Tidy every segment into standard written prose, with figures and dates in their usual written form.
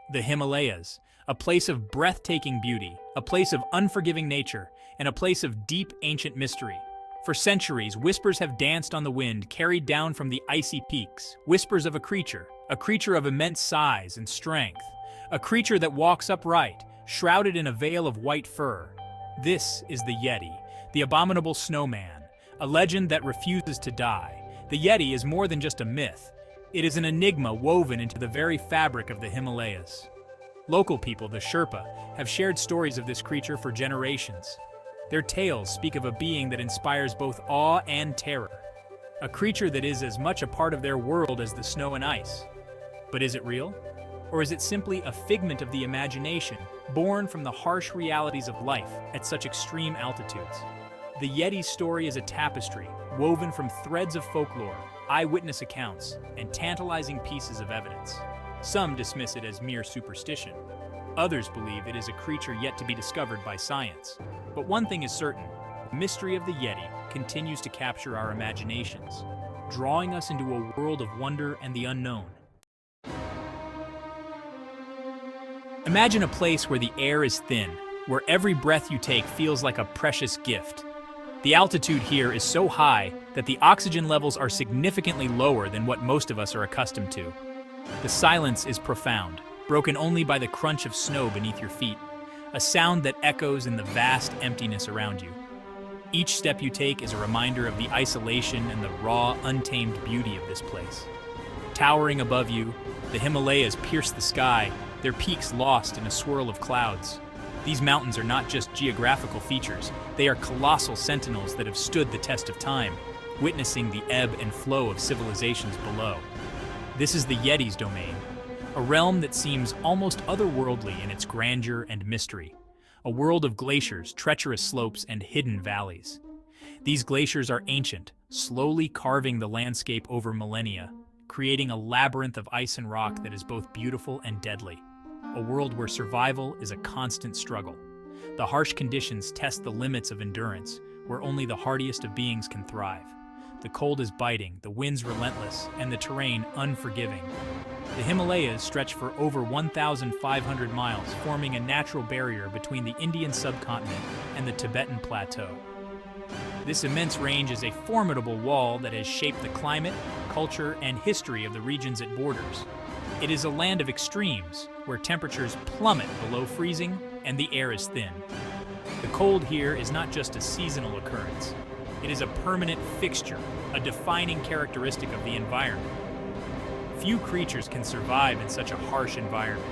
The Himalayas, a place of breathtaking beauty, a place of unforgiving nature, and a place of deep ancient mystery. For centuries, whispers have danced on the wind, carried down from the icy peaks, whispers of a creature of immense size and strength, a creature that walks upright, shrouded in a veil of white fur. This is the Yeti, the abominable snowman, a legend that refuses to die. The Yeti is more than just a myth. It is an enigma woven into the very fabric of the Himalayas. Local people, the Sherpa, have shared stories of this creature for generations. Their tales speak of a being that inspires both awe and terror, a creature that is as much a part of their world as the snow and ice. But is it real? Or is it simply a figment of the imagination, born from the harsh realities of life at such extreme altitudes? The Yeti's story is a tapestry, woven from threads of folklore, eyewitness accounts, and tantalizing pieces of evidence. Some dismiss it as mere superstition. Others believe it is a creature yet to be discovered by science. But one thing is certain, the mystery of the Yeti continues to capture our imaginations, drawing us into a world of wonder and the unknown. Imagine a place where the air is thin, where every breath you take feels like a precious gift. The altitude here is so high that the oxygen levels are significantly lower than what most of us are accustomed to. The silence is profound, broken only by the crunch of snow beneath your feet, a sound that echoes in the vast emptiness around you. Each step you take is a reminder of the isolation and the raw, untamed beauty of this place. Towering above you, the Himalayas pierce the sky, their peaks lost in a swirl of clouds. These mountains are not just geographical features, they are colossal sentinels that have stood the test of time, witnessing the ebb and flow of civilizations below. This is the Yeti's domain, a realm that seems almost otherworldly in its grandeur and mystery, a world of glaciers, treacherous slopes, and hidden valleys. These glaciers are ancient, slowly carving the landscape over millennia, creating a labyrinth of ice and rock that is both beautiful and deadly. A world where survival is a constant struggle. The harsh conditions test the limits of endurance, where only the hardiest of beings can thrive. The cold is biting, the winds relentless, and the terrain unforgiving. The Himalayas stretch for over 1,500 miles, forming a natural barrier between the Indian subcontinent and the Tibetan plateau. This immense range is a formidable wall that has shaped the climate, culture, and history of the regions it borders. It is a land of extremes, where temperatures plummet below freezing and the air is thin. The cold here is not just a seasonal occurrence. It is a permanent fixture, a defining characteristic of the environment. Few creatures can survive in such a harsh environment.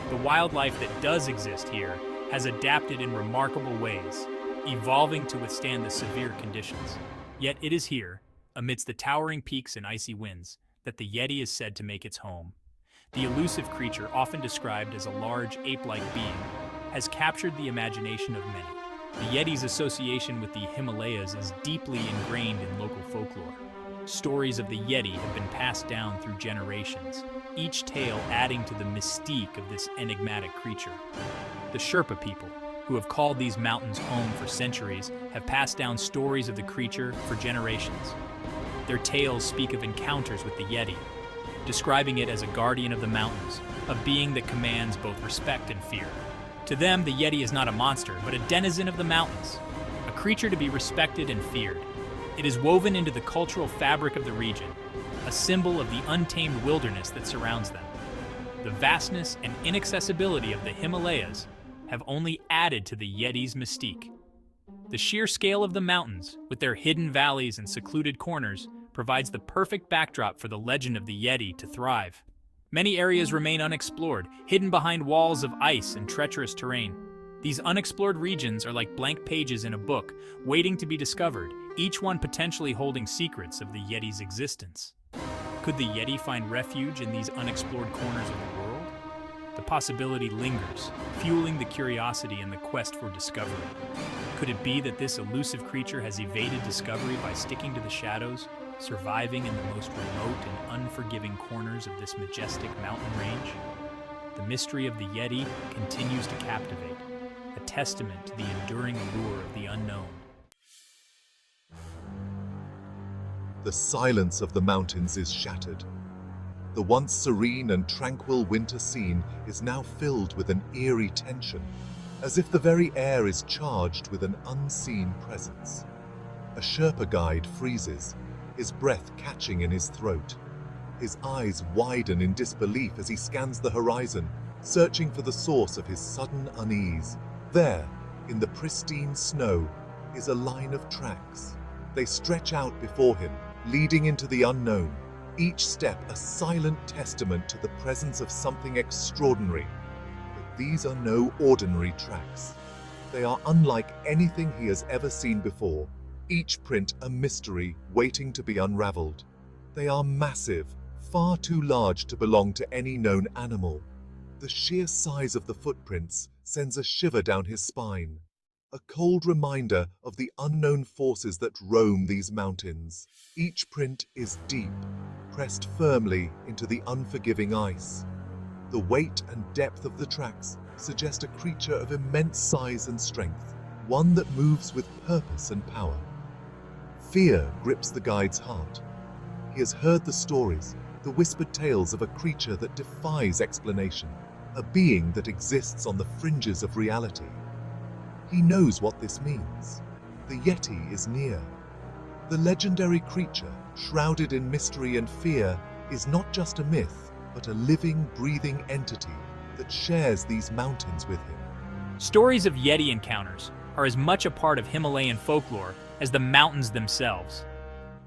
The wildlife that does exist here has adapted in remarkable ways, evolving to withstand the severe conditions. Yet it is here, amidst the towering peaks and icy winds, that the Yeti is said to make its home. The elusive creature, often described as a large ape-like being, has captured the imagination of many. The Yeti's association with the Himalayas is deeply ingrained in local folklore. Stories of the Yeti have been passed down through generations, each tale adding to the mystique of this enigmatic creature. The Sherpa people, who have called these mountains home for centuries, have passed down stories of the creature for generations. Their tales speak of encounters with the Yeti, describing it as a guardian of the mountains, a being that commands both respect and fear. To them, the Yeti is not a monster, but a denizen of the mountains, a creature to be respected and feared. It is woven into the cultural fabric of the region, a symbol of the untamed wilderness that surrounds them. The vastness and inaccessibility of the Himalayas have only added to the Yeti's mystique. The sheer scale of the mountains, with their hidden valleys and secluded corners, provides the perfect backdrop for the legend of the Yeti to thrive. Many areas remain unexplored, hidden behind walls of ice and treacherous terrain. These unexplored regions are like blank pages in a book, waiting to be discovered, each one potentially holding secrets of the Yeti's existence. Could the Yeti find refuge in these unexplored corners of the world? The possibility lingers, fueling the curiosity and the quest for discovery. Could it be that this elusive creature has evaded discovery by sticking to the shadows, surviving in the most remote and unforgiving corners of this majestic mountain range? The mystery of the Yeti continues to captivate, a testament to the enduring allure of the unknown. The silence of the mountains is shattered. The once serene and tranquil winter scene is now filled with an eerie tension, as if the very air is charged with an unseen presence. A Sherpa guide freezes, his breath catching in his throat. His eyes widen in disbelief as he scans the horizon, searching for the source of his sudden unease. There, in the pristine snow, is a line of tracks. They stretch out before him, leading into the unknown, each step a silent testament to the presence of something extraordinary. But these are no ordinary tracks. They are unlike anything he has ever seen before, each print a mystery waiting to be unraveled. They are massive, far too large to belong to any known animal. The sheer size of the footprints sends a shiver down his spine, a cold reminder of the unknown forces that roam these mountains. Each print is deep, pressed firmly into the unforgiving ice. The weight and depth of the tracks suggest a creature of immense size and strength, one that moves with purpose and power. Fear grips the guide's heart. He has heard the stories, the whispered tales of a creature that defies explanation, a being that exists on the fringes of reality. He knows what this means. The Yeti is near. The legendary creature, shrouded in mystery and fear, is not just a myth, but a living, breathing entity that shares these mountains with him. Stories of Yeti encounters are as much a part of Himalayan folklore as the mountains themselves.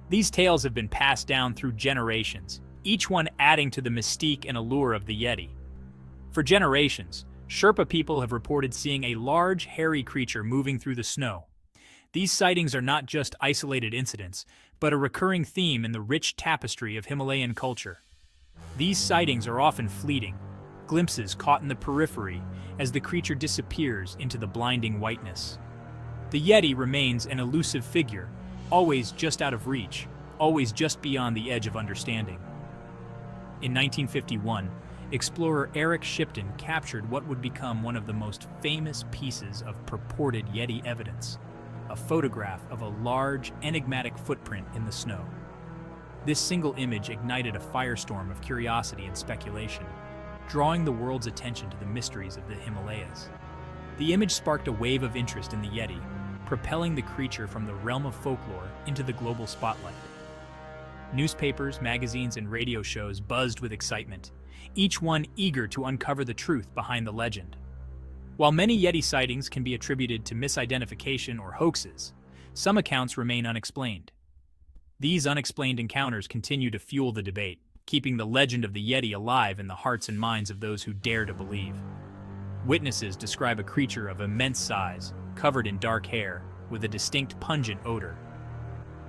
These tales have been passed down through generations, each one adding to the mystique and allure of the Yeti. For generations, Sherpa people have reported seeing a large, hairy creature moving through the snow. These sightings are not just isolated incidents, but a recurring theme in the rich tapestry of Himalayan culture. These sightings are often fleeting, glimpses caught in the periphery as the creature disappears into the blinding whiteness. The Yeti remains an elusive figure, always just out of reach, always just beyond the edge of understanding. In 1951, explorer Eric Shipton captured what would become one of the most famous pieces of purported Yeti evidence, a photograph of a large, enigmatic footprint in the snow. This single image ignited a firestorm of curiosity and speculation, drawing the world's attention to the mysteries of the Himalayas. The image sparked a wave of interest in the Yeti, propelling the creature from the realm of folklore into the global spotlight. Newspapers, magazines, and radio shows buzzed with excitement, each one eager to uncover the truth behind the legend. While many Yeti sightings can be attributed to misidentification or hoaxes, some accounts remain unexplained. These unexplained encounters continue to fuel the debate, keeping the legend of the Yeti alive in the hearts and minds of those who dare to believe. Witnesses describe a creature of immense size, covered in dark hair, with a distinct pungent odor.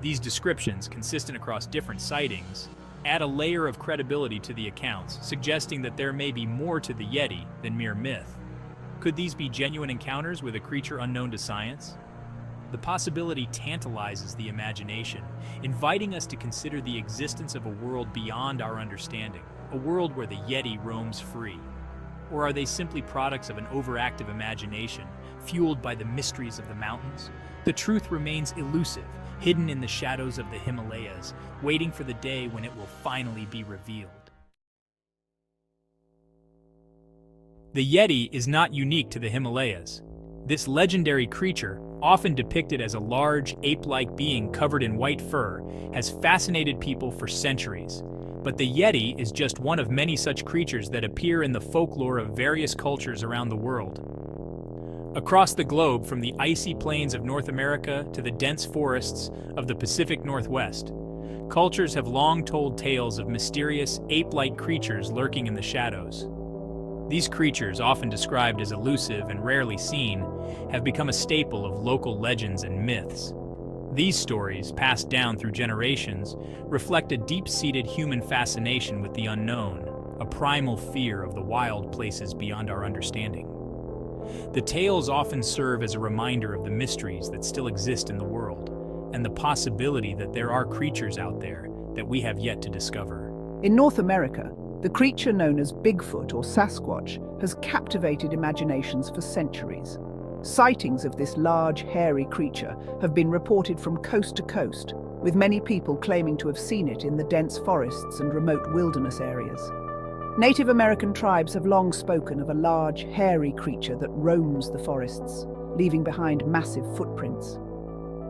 These descriptions, consistent across different sightings, add a layer of credibility to the accounts, suggesting that there may be more to the Yeti than mere myth. Could these be genuine encounters with a creature unknown to science? The possibility tantalizes the imagination, inviting us to consider the existence of a world beyond our understanding, a world where the Yeti roams free. Or are they simply products of an overactive imagination, fueled by the mysteries of the mountains? The truth remains elusive, hidden in the shadows of the Himalayas, waiting for the day when it will finally be revealed. The Yeti is not unique to the Himalayas. This legendary creature, often depicted as a large, ape-like being covered in white fur, has fascinated people for centuries. But the Yeti is just one of many such creatures that appear in the folklore of various cultures around the world. Across the globe, from the icy plains of North America to the dense forests of the Pacific Northwest, cultures have long told tales of mysterious, ape-like creatures lurking in the shadows. These creatures, often described as elusive and rarely seen, have become a staple of local legends and myths. These stories, passed down through generations, reflect a deep-seated human fascination with the unknown, a primal fear of the wild places beyond our understanding. The tales often serve as a reminder of the mysteries that still exist in the world, and the possibility that there are creatures out there that we have yet to discover. In North America, the creature known as Bigfoot or Sasquatch has captivated imaginations for centuries. Sightings of this large, hairy creature have been reported from coast to coast, with many people claiming to have seen it in the dense forests and remote wilderness areas. Native American tribes have long spoken of a large, hairy creature that roams the forests, leaving behind massive footprints.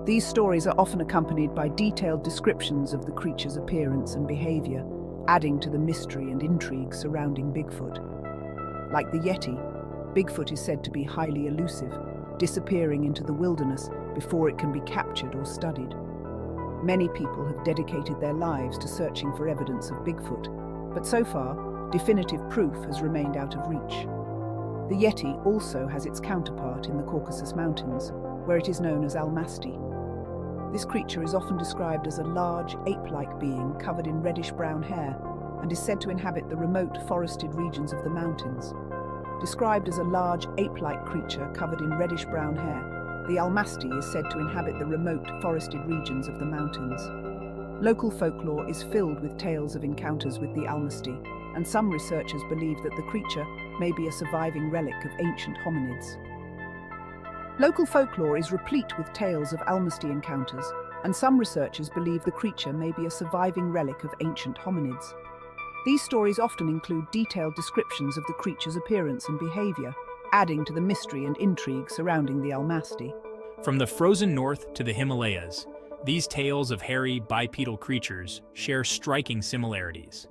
These stories are often accompanied by detailed descriptions of the creature's appearance and behavior, adding to the mystery and intrigue surrounding Bigfoot. Like the Yeti, Bigfoot is said to be highly elusive, disappearing into the wilderness before it can be captured or studied. Many people have dedicated their lives to searching for evidence of Bigfoot, but so far, definitive proof has remained out of reach. The Yeti also has its counterpart in the Caucasus Mountains, where it is known as almasty. This creature is often described as a large, ape-like being covered in reddish-brown hair and is said to inhabit the remote forested regions of the mountains. Described as a large, ape-like creature covered in reddish-brown hair, the almasty is said to inhabit the remote forested regions of the mountains. Local folklore is filled with tales of encounters with the almasty, and some researchers believe that the creature may be a surviving relic of ancient hominids. Local folklore is replete with tales of almasty encounters, and some researchers believe the creature may be a surviving relic of ancient hominids. These stories often include detailed descriptions of the creature's appearance and behavior, adding to the mystery and intrigue surrounding the almasty. From the frozen north to the Himalayas, these tales of hairy, bipedal creatures share striking similarities.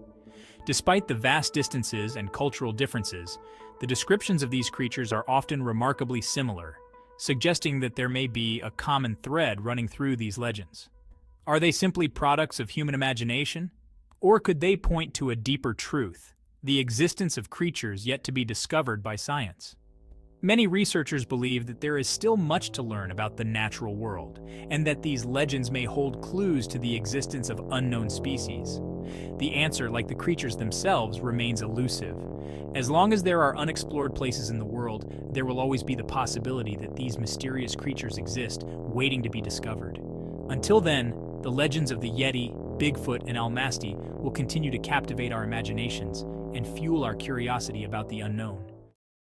Despite the vast distances and cultural differences, the descriptions of these creatures are often remarkably similar, suggesting that there may be a common thread running through these legends. Are they simply products of human imagination? Or could they point to a deeper truth, the existence of creatures yet to be discovered by science? Many researchers believe that there is still much to learn about the natural world, and that these legends may hold clues to the existence of unknown species. The answer, like the creatures themselves, remains elusive. As long as there are unexplored places in the world, there will always be the possibility that these mysterious creatures exist, waiting to be discovered. Until then, the legends of the Yeti, Bigfoot, and almasty will continue to captivate our imaginations and fuel our curiosity about the unknown.